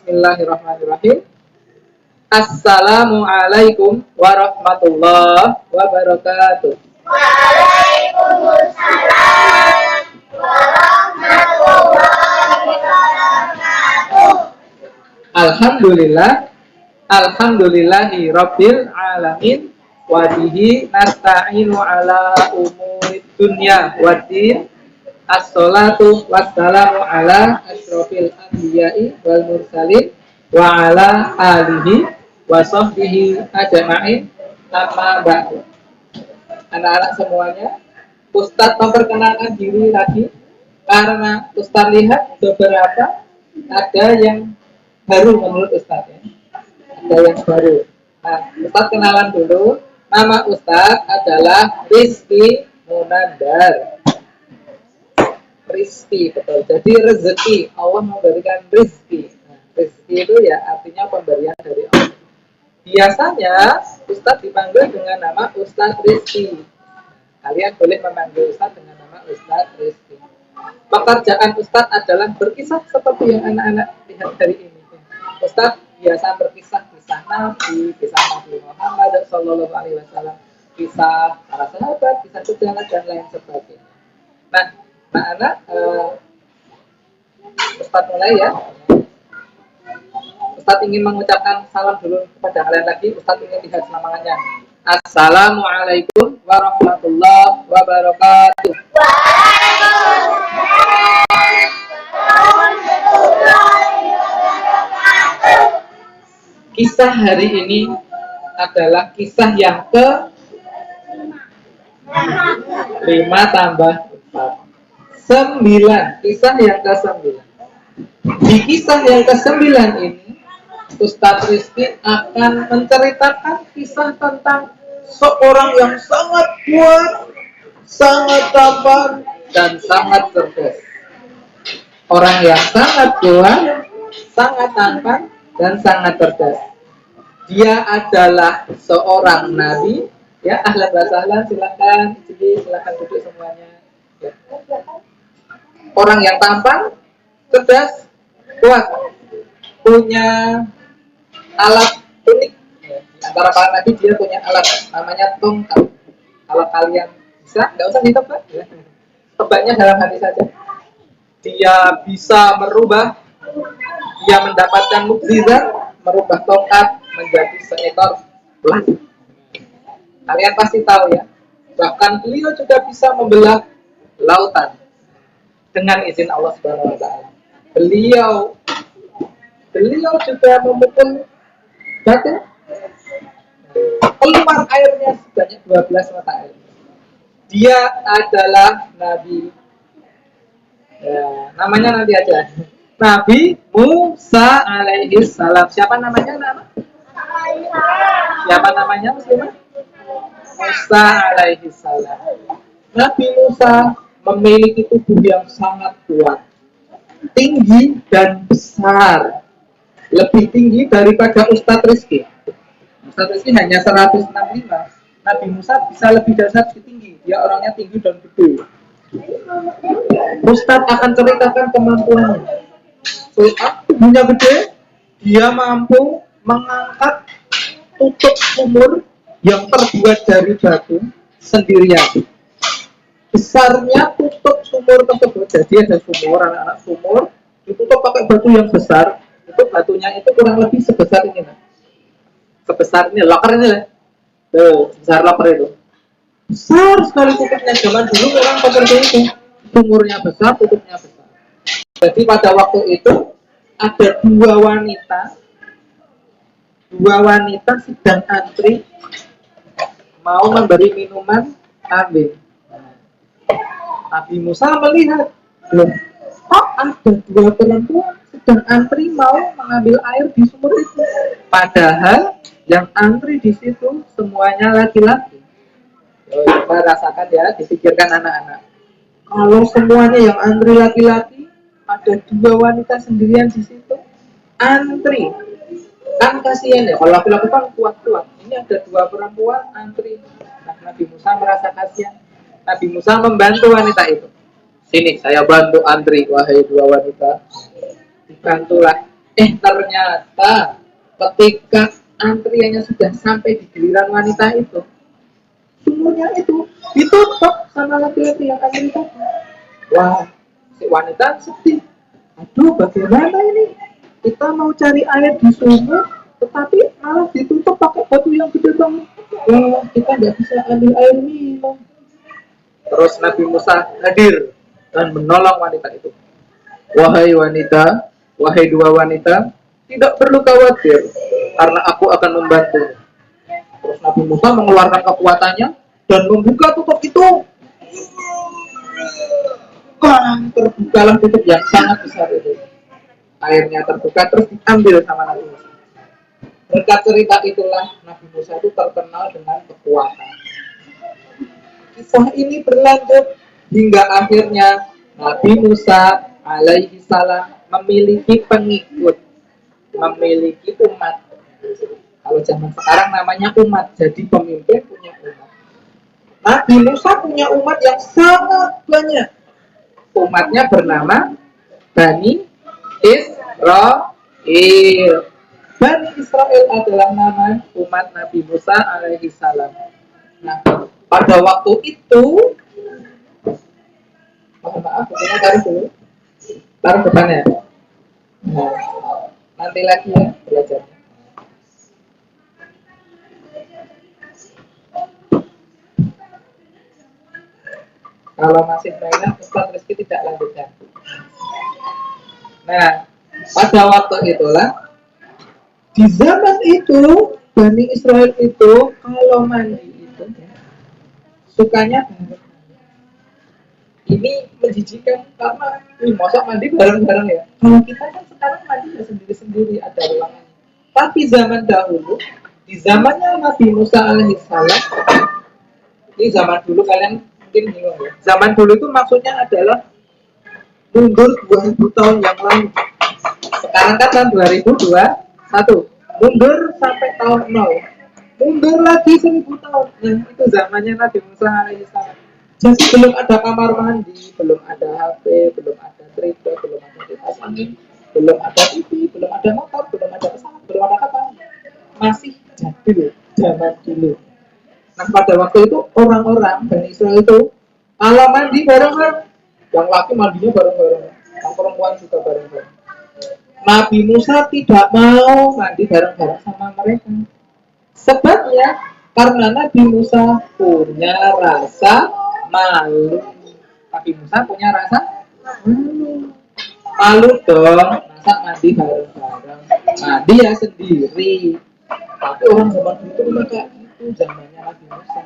Bismillahirrahmanirrahim. Assalamualaikum warahmatullahi wabarakatuh. Waalaikumsalam warahmatullahi wabarakatuh. Alhamdulillahi rabbil alamin. Wa bihi nasta'inu ala umuri dunya waddin. Assalatu wassalamu ala asyrofil anbiya'i wal mursalin wa ala alihi wa sahbihi ajma'in. Amma ba'du. Anak-anak semuanya, Ustadz memperkenalkan diri lagi karena Ustadz lihat beberapa ada yang baru menurut Ustadz ya. Ada yang baru. Nah, Ustadz kenalan dulu. Nama Ustadz adalah Rizky Munandar. Rizki, betul. Jadi rezeki, Allah memberikan rizki. Nah, rizki itu ya artinya pemberian dari Allah. Biasanya Ustadz dipanggil dengan nama Ustadz Rizki. Kalian boleh memanggil Ustadz dengan nama Ustadz Rizki. Pekerjaan Ustadz adalah berkisah seperti yang anak-anak lihat hari ini. Ustadz biasa berkisah-kisah Nabi, kisah Nabi Muhammad Sallallahu Alaihi Wasallam, kisah para sahabat, kisah sejarah dan lain sebagainya. Nah, anak-anak, Ustadz mulai ya. Ustadz ingin mengucapkan salam dulu kepada kalian lagi. Ustadz ingin lihat semangatnya. Assalamualaikum warahmatullahi wabarakatuh. Kisah hari ini adalah kisah yang ke 5 tambah 4 9. Kisah yang ke 9. Di kisah yang ke 9 ini Ustadz Rizky akan menceritakan kisah tentang seorang yang sangat kuat, sangat tampan, dan sangat cerdas. Orang yang sangat kuat, sangat tampan, dan sangat cerdas. Dia adalah seorang nabi. Ya, ahlan wa sahlan, silakan. Jadi silakan duduk semuanya. Ya. Orang yang tampan, cerdas, kuat, punya alat unik. Ya. Di antara para nabi dia punya alat namanya tongkat. Kalau kalian bisa, nggak usah ditebak. Ya. Tebaknya dalam hati saja. Dia bisa merubah, dia mendapatkan mukjizat, merubah tongkat menjadi seekor ular. Kalian pasti tahu ya. Bahkan beliau juga bisa membelah lautan dengan izin Allah Subhanahu wa taala. Beliau juga memukul batu, keluar airnya sebanyak 12 mata air. Dia adalah Nabi, ya, namanya nanti aja. Nabi Musa alaihi salam. Siapa namanya? Siapa namanya Muslimah? Musa alaihi salam. Nabi Musa memiliki tubuh yang sangat kuat, tinggi dan besar, lebih tinggi daripada Ustadz Rizky. Ustadz Rizky hanya 165. Nabi Musa bisa lebih dari 100 tinggi. Dia orangnya tinggi dan gede. Ustadz akan ceritakan kemampuannya. Tubuhnya gede, dia mampu mengangkat tutup sumur yang terbuat dari batu sendirian. Besarnya tutup sumur tersebut, jadi ada sumur, anak-anak sumur ditutup pakai batu yang besar. Itu batunya itu kurang lebih sebesar ini, nah. Sebesar ini, loker ini lah. Tuh, besar loker itu. Besar sekali tutupnya. Zaman dulu orang seperti itu. Sumurnya besar, tutupnya besar. Jadi pada waktu itu ada dua wanita sedang antri mau memberi minuman kambing. Nabi Musa melihat, kok ada dua perempuan sedang antri mau mengambil air di sumur itu. Padahal yang antri di situ semuanya laki-laki. Coba rasakan ya, dipikirkan anak-anak. Kalau semuanya yang antri laki-laki, ada dua wanita sendirian di situ antri, kan kasihan ya. Kalau laki-laki kan kuat-kuat, ini ada dua perempuan antri. Nah, Nabi Musa merasa kasihan. Nabi Musa membantu wanita itu. Sini, saya bantu antri, wahai dua wanita. Dibantulah. Ternyata ketika antriannya sudah sampai di giliran wanita itu, sumurnya itu ditutup sama laki-laki yang antri tadi. Wah, si wanita sedih. Aduh, bagaimana ini? Kita mau cari air di sumur, tetapi malah ditutup pakai batu yang gede banget. Wah, kita nggak bisa ambil air minum. Terus Nabi Musa hadir dan menolong wanita itu. Wahai wanita, wahai dua wanita, tidak perlu khawatir, karena aku akan membantu. Terus Nabi Musa mengeluarkan kekuatannya dan membuka tutup itu. Wah, terbukalah tutup yang sangat besar itu. Airnya terbuka terus diambil sama Nabi Musa. Berkat cerita itulah Nabi Musa itu terkenal dengan kekuatan. Kisah ini berlanjut hingga akhirnya Nabi Musa alaihi salam memiliki pengikut, memiliki umat. Kalau zaman sekarang namanya umat, jadi pemimpin punya umat. Nabi Musa punya umat yang sangat banyak. Umatnya bernama Bani Israel. Bani Israel adalah nama umat Nabi Musa alaihi salam. Nah, pada waktu itu, mohon maaf, kita taruh dulu, taruh depannya. Nah, nanti lagi ya belajarnya. Kalau masih mainan, Ustaz Rizky tidak lanjutkan. Nah, pada waktu itulah, di zaman itu, Bani Israel itu kalau mandi itu sukanya bareng. Ini menjijikan karena masa mandi bareng-bareng ya. Kalau kita kan sekarang mandi ya sendiri-sendiri, ada ruangan. Tapi zaman dahulu, di zamannya Nabi Musa alaihissalam, ini zaman dulu kalian mungkin bingung ya. Zaman dulu itu maksudnya adalah mundur 2000 tahun yang lalu. Sekarang kan tahun 2021. Mundur sampai tahun 0. Mundur lagi 1000 tahun. Nah, itu zamannya Nabi Musa alaihissalam. Jadi belum ada kamar mandi, belum ada HP, belum ada kereta, belum ada kipas angin, belum ada TV, belum ada motor, belum ada pesawat, belum ada kapal. Masih jadul zaman dulu. Nah, pada waktu itu orang-orang Bani Israel itu kalau mandi bareng-bareng, yang laki mandinya bareng-bareng, yang perempuan juga bareng-bareng. Nabi Musa tidak mau mandi bareng-bareng sama mereka. Sebabnya karena Nabi Musa punya rasa malu. Nabi Musa punya rasa malu. Malu dong, masa mandi bareng-bareng. Mandi ya sendiri. Tapi orang zaman itu memang kayak gitu, zamannya Nabi Musa.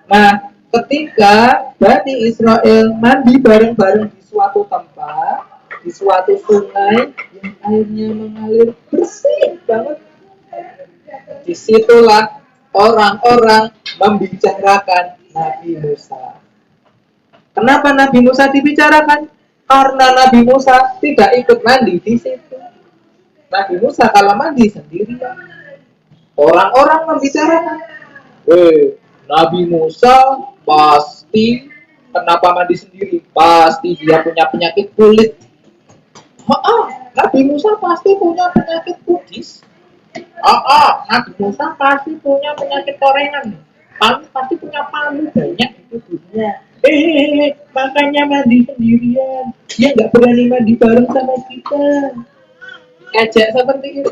Nah, ketika Bani Israel mandi bareng-bareng di suatu tempat, di suatu sungai yang airnya mengalir bersih banget, disitulah orang-orang membicarakan Nabi Musa. Kenapa Nabi Musa dibicarakan? Karena Nabi Musa tidak ikut mandi di situ. Nabi Musa kalau mandi sendirian. Orang-orang membicarakan, Nabi Musa pasti kenapa mandi sendiri? Pasti dia punya penyakit kulit. Nabi Musa pasti punya penyakit kudis. Nabi Musa pasti punya penyakit korengan. Pasti punya palu banyak di tubuhnya. Makanya mandi sendirian. Dia nggak berani mandi bareng sama kita. Ejek seperti itu.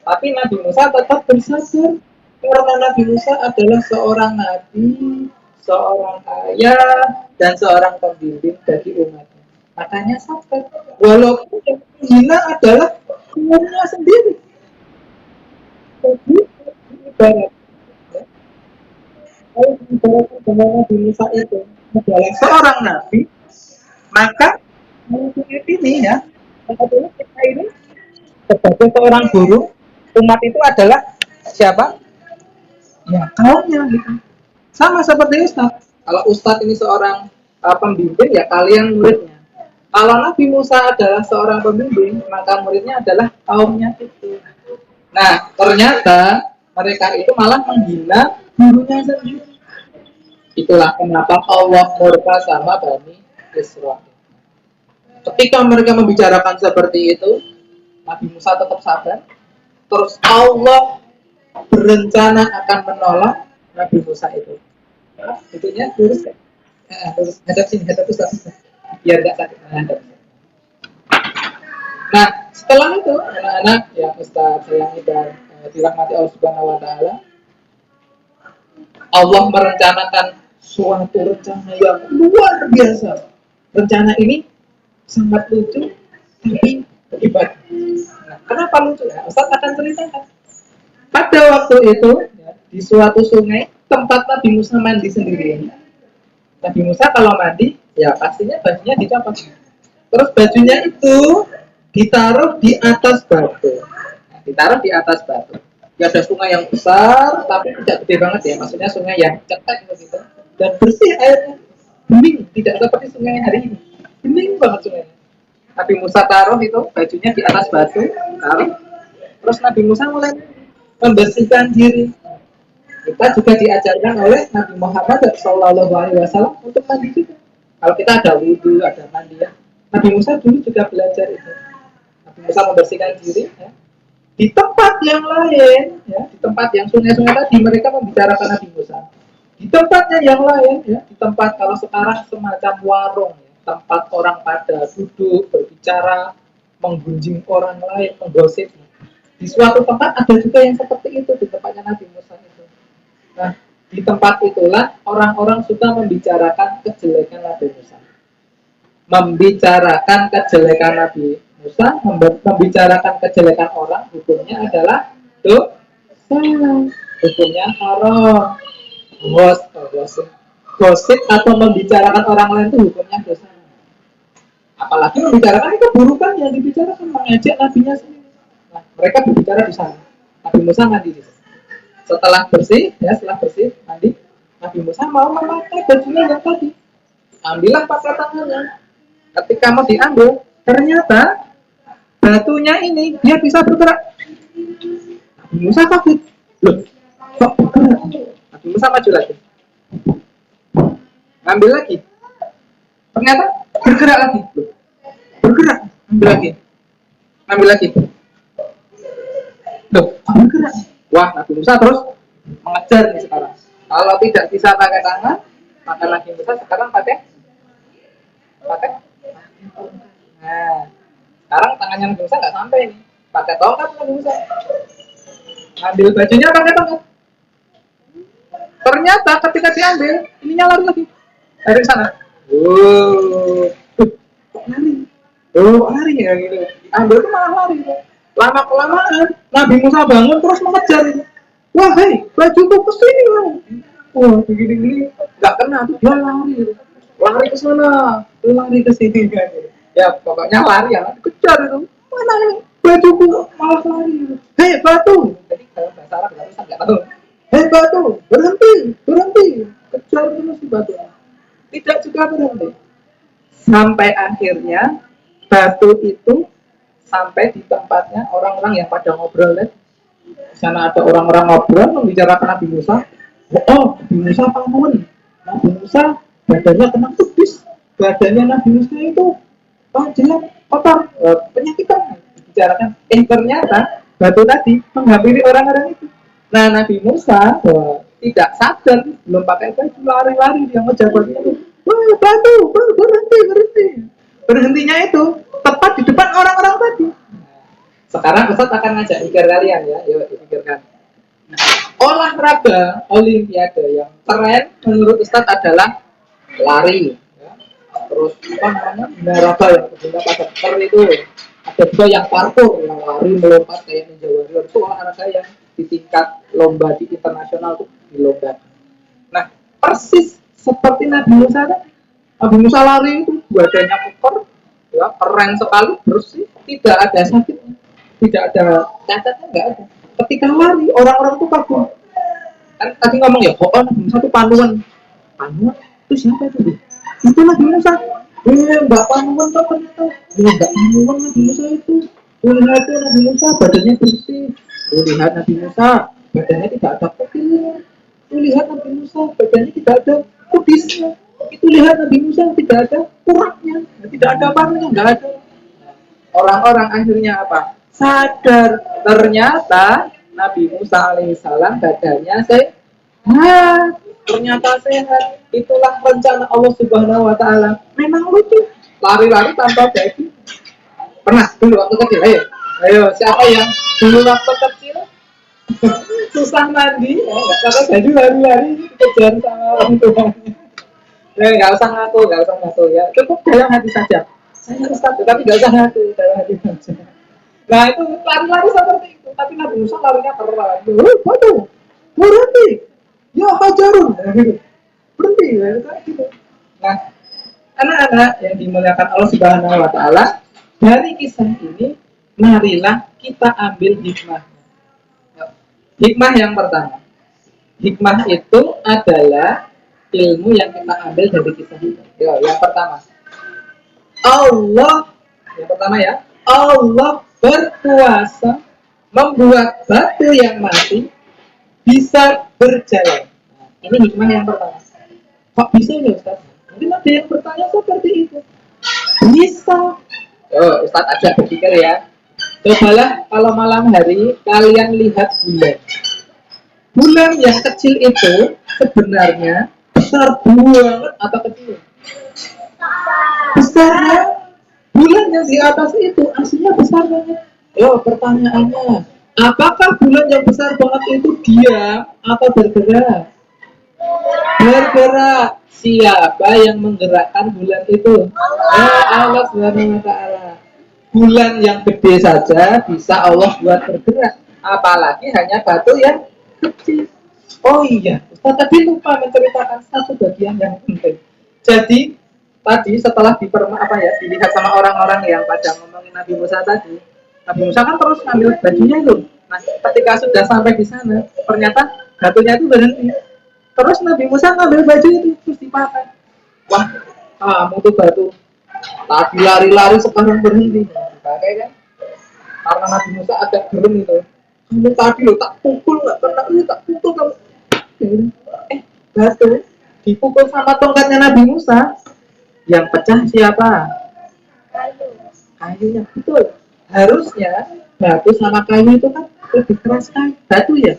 Tapi Nabi Musa tetap bersabar. Karena Nabi Musa adalah seorang nabi, seorang ayah, dan seorang pembimbing bagi umatnya. Makanya sabar. Walaupun yang menghina adalah umatnya sendiri. Jadi, ibarat kalau ibaratnya dengan Nabi Musa itu adalah seorang nabi, maka mungkin ini ya, kita ini sebagai seorang guru, umat itu adalah siapa? Ya kaumnya gitu. Sama seperti Ustadz. Kalau Ustadz ini seorang pembimbing, ya kalian muridnya. Kalau Nabi Musa adalah seorang pembimbing, maka muridnya adalah kaumnya itu. Nah, ternyata mereka itu malah menghina gurunya sendiri. Itulah kenapa Allah murka sama Bani Israel. Ketika mereka membicarakan seperti itu, Nabi Musa tetap sabar. Terus Allah berencana akan menolong Nabi Musa itu. Itunya lurus kan? Lurus. Hadap sini, hadap Ustaz. Biar nggak sakit. Hadap. Nah, setelah itu anak-anak yang Ustaz sayangi dan dirahmati Allah Subhanahu wa taala, Allah merencanakan suatu rencana yang luar biasa. Rencana ini sangat lucu tapi hebat. Nah, kenapa lucu ya? Ustaz akan ceritakan. Pada waktu itu ya, di suatu sungai tempat Nabi Musa mandi sendirian. Nabi Musa kalau mandi ya pastinya bajunya dicopot. Terus bajunya itu ditaruh di atas batu. Nah, ditaruh di atas batu. Ya ada sungai yang besar tapi tidak gede banget ya. Maksudnya sungai yang cetek begitu dan bersih airnya. Bening, tidak seperti sungai hari ini. Bening banget sungainya. Nabi Musa taruh itu bajunya di atas batu, taruh. Terus Nabi Musa mulai membersihkan diri. Kita juga diajarkan oleh Nabi Muhammad SAW untuk mandi juga. Kalau kita ada wudhu, ada mandi ya. Nabi Musa dulu juga belajar itu. Nabi Musa membersihkan diri ya. Di tempat yang lain, ya, di tempat yang sungai-sungai tadi mereka membicarakan Nabi Musa. Di tempatnya yang lain, ya, di tempat kalau sekarang semacam warung, ya, tempat orang pada duduk, berbicara, menggunjing orang lain, menggosip. Di suatu tempat ada juga yang seperti itu di tempatnya Nabi Musa itu. Nah, di tempat itulah orang-orang suka membicarakan kejelekan Nabi Musa. Membicarakan kejelekan Nabi Musa, membicarakan kejelekan orang, hukumnya adalah dosa. Hukumnya haram. Gosip atau membicarakan orang lain itu hukumnya dosa. Apalagi membicarakan keburukan yang dibicarakan, mengejek nabinya sendiri. Nah, mereka berbicara di sana. Nabi Musa mandi di sana. Setelah bersih, mandi, Nabi Musa mau memakai bajunya yang tadi. Ambillah pakai tangannya. Ketika mau diambil, ternyata batunya ini dia bisa bergerak. Nabi Musa kaget. Loh, kok bergerak? Nabi Musa maju lagi. Ambil lagi. Ternyata bergerak lagi. Loh, bergerak. Ambil lagi. Ambil lagi. Loh, bergerak. Wah, Nabi Musa terus mengejar nih sekarang. Kalau tidak bisa pakai tangan, maka Nabi Musa sekarang pakai. Nah, sekarang tangannya Nabi Musa nggak sampai nih. Pakai tongkat Nabi Musa. Ambil bajunya pakai tongkat. Ternyata ketika diambil, ininya lari lagi dari sana. Kok lari? Lari ya gitu. Diambil itu malah lari. Lama kelamaan Nabi Musa bangun terus mengejar ini. Wah, hei, bajuku kesini loh. Wah, begini-gini nggak kena, tuh dia lari ke sana, lari ke sini kan. Ya pokoknya lari ya, kejar itu. Mana ini bajuku malah lari. Hei batu, jadi kalau bahasa Arab nggak bisa nggak tahu. Hei batu, berhenti, kejar terus si batu. Tidak juga berhenti. Sampai akhirnya batu itu sampai di tempatnya orang-orang yang pada ngobrol kan. Di sana ada orang-orang ngobrol membicarakan Nabi Musa. Oh, Nabi Musa bangun. Nabi Musa badannya kena tubis. Badannya Nabi Musa itu jelek, kotor, penyakitan. Dibicarakan. Ternyata batu tadi menghampiri orang-orang itu. Nah, Nabi Musa tidak sadar, belum pakai baju, lari-lari dia ngejar batu itu. Wah, batu, berhenti. Berhentinya itu tepat di depan orang-orang tadi. Sekarang Ustaz akan ngajak pikir kalian ya, yuk dipikirkan. Olahraga Olimpiade yang keren menurut Ustaz adalah lari. Ya. Terus apa namanya? Olahraga yang berguna pada per itu. Ada juga yang parkour, yang lari melompat kayak Ninja Warrior. Itu olahraga yang di tingkat lomba di internasional tuh di lomba. Nah, persis seperti Nabi Musa kan. Nabi Musa lari itu badannya kotor, ya keren sekali, bersih, tidak ada sakitnya, tidak ada cacatnya, nggak ada. Ketika lari orang-orang tuh kagum. Kan tadi ngomong ya, Nabi Musa itu panuan itu siapa itu? Itu Nabi Musa. Mbak panuan tuh ternyata. Mbak panuan Nabi Musa itu. Lihat tuh Nabi Musa badannya bersih. Lihat Nabi Musa badannya tidak ada kutilnya. Lihat Nabi Musa badannya tidak ada kudisnya. Itu lihat Nabi Musa tidak ada kuraknya, tidak ada paruhnya, nggak ada. Orang-orang akhirnya apa? sadar ternyata Nabi Musa alaihissalam badannya sehat, ternyata sehat. Itulah rencana Allah Subhanahu Wa Taala. Memang lucu, lari-lari tanpa baju. Pernah dulu waktu kecil, ayo siapa yang dulu waktu kecil susah mandi, ya, nggak pakai baju lari-lari dikejar sama orang tuanya. Ya, nggak usah ngaku ya. Cukup dalam hati saja. Saya Ustaz, tapi nggak usah ngaku dalam hati saja. Nah itu lari-lari seperti itu. Tapi Nabi Musa larinya keren. Waduh, berhenti. Ya hajarun. Berhenti. Ya, gitu. Nah, anak-anak yang dimuliakan Allah Subhanahu Wa Taala, dari kisah ini, marilah kita ambil hikmah. Hikmah yang pertama. Hikmah itu adalah ilmu yang kita ambil dari kisah itu. Yang pertama, Allah, yang pertama ya, Allah berkuasa membuat batu yang mati bisa berjalan. Nah, ini hikmah yang pertama. Kok bisa ya Ustaz? Mungkin ada yang bertanya seperti itu. Bisa. Ustaz ajak berpikir ya. Cobalah kalau malam hari kalian lihat bulan. Bulan yang kecil itu sebenarnya besar banget atau kecil? Besar. Bulan yang di atas itu aslinya besar banget. Pertanyaannya, apakah bulan yang besar banget itu diam atau bergerak? Bergerak. Siapa yang menggerakkan bulan itu? Allah Subhanahu Wa Taala. Bulan yang gede saja bisa Allah buat bergerak, apalagi hanya batu yang kecil. Oh iya, Ustaz tadi lupa menceritakan satu bagian yang penting. Jadi tadi setelah dilihat sama orang-orang yang pada ngomongin Nabi Musa tadi, Nabi Musa kan terus ngambil bajunya itu. Nah, ketika sudah sampai di sana, ternyata batunya itu berhenti. Terus Nabi Musa ngambil baju itu terus dipakai. Wah, kamu tuh batu tadi lari-lari sekarang berhenti. Dipakai kan? Karena Nabi Musa agak gerem itu. Kamu tadi lo tak pukul nggak pernah, tak pukul kamu. Batu dipukul sama tongkatnya Nabi Musa. Yang pecah siapa? Kayunya, betul. Harusnya batu sama kayu itu kan lebih keras kan? Batu ya.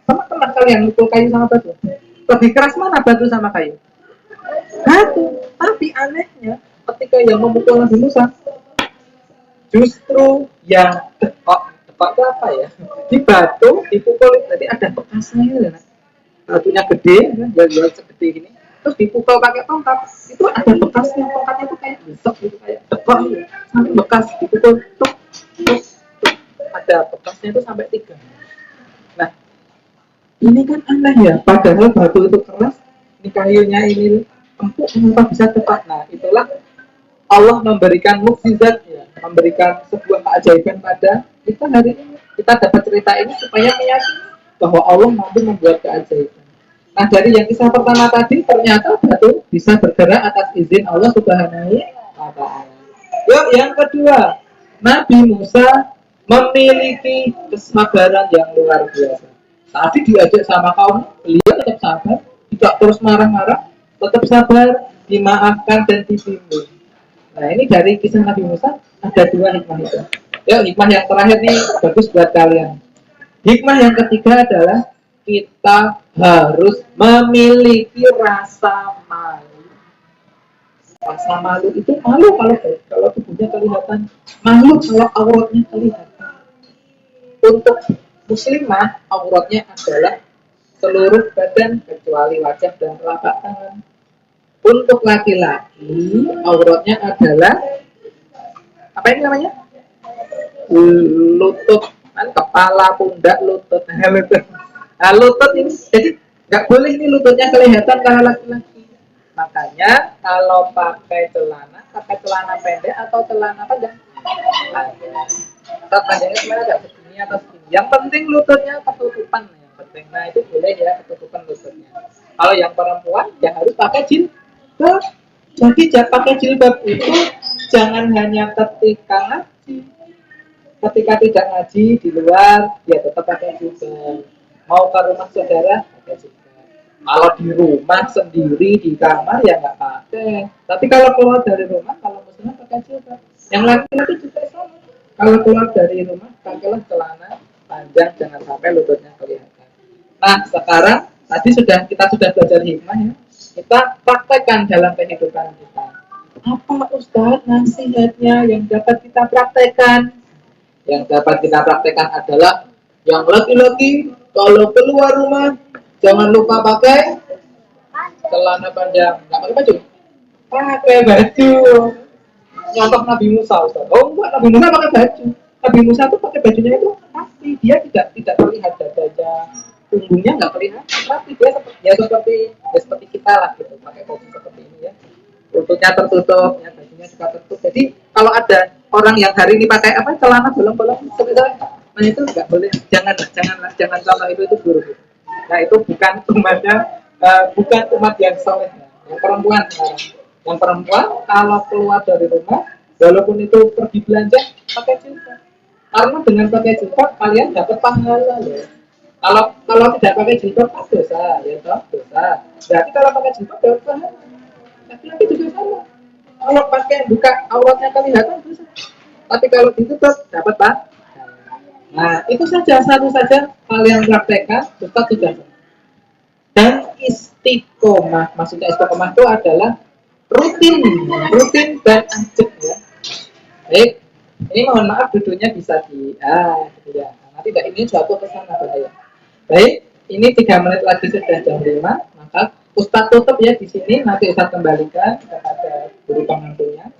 Pernah kalian mukul kayu sama batu? Lebih keras mana batu sama kayu? Batu. Tapi anehnya ketika yang memukul Nabi Musa, justru yang dekok itu apa ya? Di batu dipukul berarti ada bekasnya ya. Batunya gede, jual seperti ini. Terus dipukul pakai tongkat, itu ada bekasnya. Tongkatnya itu kayak besok gitu, kayak dekok gitu. Sampai bekas dipukul, tuk, ada bekasnya itu sampai 3. Nah, ini kan aneh ya. Padahal batu itu keras, ini kayunya ini empuk, kenapa bisa tepat? Nah, itulah Allah memberikan mukjizat ya, memberikan sebuah keajaiban pada kita hari ini. Kita dapat cerita ini supaya meyakini bahwa Allah mampu membuat keajaiban. Nah, dari yang kisah pertama tadi, ternyata batu bisa bergerak atas izin Allah Subhanahu wa Ta'ala. Yang kedua, Nabi Musa memiliki kesabaran yang luar biasa. Tadi diajak sama kaum, beliau tetap sabar, tidak terus marah-marah, tetap sabar, dimaafkan dan dibimbing. Nah, ini dari kisah Nabi Musa ada 2 hikmah itu. Hikmah yang terakhir nih bagus buat kalian. Hikmah yang ketiga adalah kita harus memiliki rasa malu. Rasa malu itu malu kalau tubuhnya kelihatan, malu kalau auratnya kelihatan. Untuk muslimah auratnya adalah seluruh badan kecuali wajah dan telapak tangan. Untuk laki-laki auratnya adalah apa ini namanya? Lutut, kan kepala, pundak, lutut. Nah, lutut ini jadi nggak boleh ini lututnya kelihatan kalau laki-laki. Makanya kalau pakai celana pendek atau celana panjang. Atau panjangnya cuma agak segini atau segini. Yang penting lututnya ketutupan yang penting. Nah itu boleh ya ketutupan lututnya. Kalau yang perempuan ya harus pakai jilbab. Jadi pakai jilbab itu jangan hanya ketika ngaji. Ketika tidak ngaji di luar, ya tetap pakai jilbab. Mau ke rumah saudara, pakai jilbab. Kalau di rumah sendiri di kamar ya nggak pakai. Tapi kalau keluar dari rumah, kalau muslim pakai jilbab. Yang laki-laki juga sama. kalau keluar dari rumah pakailah celana panjang, jangan sampai lututnya kelihatan. Nah, sekarang tadi kita sudah belajar hikmah ya. Kita praktekkan dalam kehidupan kita. Apa Ustadz nasihatnya yang dapat kita praktekkan? Yang dapat kita praktekkan adalah yang laki-laki kalau keluar rumah jangan lupa pakai celana panjang. Nggak pakai baju? Pakai baju. Nyontok Nabi Musa, Ustaz. Oh enggak, Nabi Musa pakai baju. Nabi Musa tuh pakai bajunya itu pasti dia tidak terlihat dadanya, punggungnya nggak terlihat, tapi dia seperti kita lah gitu, pakai baju seperti ini ya. Lututnya tertutup, ya bajunya juga tertutup. Jadi kalau ada orang yang hari ini pakai apa celana bolong-bolong seperti itu, nah itu nggak boleh, jangan contoh itu buruk. Nah itu bukan bukan umat yang soleh. Yang perempuan yang perempuan kalau keluar dari rumah, walaupun itu pergi belanja, pakai jilbab. Karena dengan pakai jilbab kalian dapat pahala loh. Kalau tidak pakai jilbab dosa, ya toh dosa. Berarti kalau pakai jilbab dapat pahala. Laki-laki juga sama. Kalau pakai buka auratnya kelihatan dosa. Tapi kalau ditutup dapat pahala. Nah itu saja satu saja kalian praktekkan, Ustaz sudah. Dan istiqomah, maksudnya istiqomah itu adalah rutin dan ajak ya. Baik, ini mohon maaf duduknya bisa gitu ya. Nanti tidak ini suatu pesan bahaya. Baik, ini 3 menit lagi sudah jam 5, maka Ustadz tutup ya di sini. Nanti Ustadz kembalikan kepada guru pengampunya.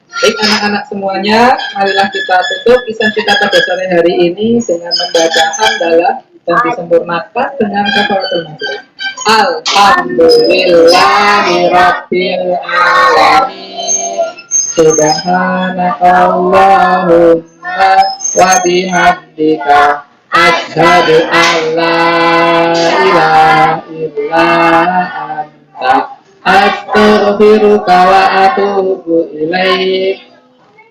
Baik anak-anak semuanya, marilah kita tutup kisah kita pada sore hari ini dengan membaca hamdalah dan disempurnakan dengan kafaratul majlis. Alhamdulillahirabbil alamin. Subhanakallahumma wa bihamdika asyhadu an la ilaha illa anta astaghfiruka wa atubu ilaik.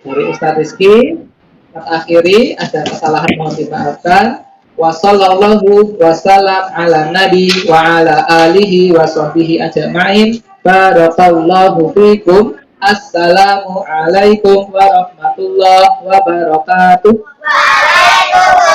Dari Ustaz Rizky. Akhiri ada kesalahan mohon dimaafkan. Wa sallallahu wasallam ala nabi wa ala alihi wa sahbihi ajma'in. Barakallahu fikum. Assalamu alaikum warahmatullahi wabarakatuh. Waalaikumsalam.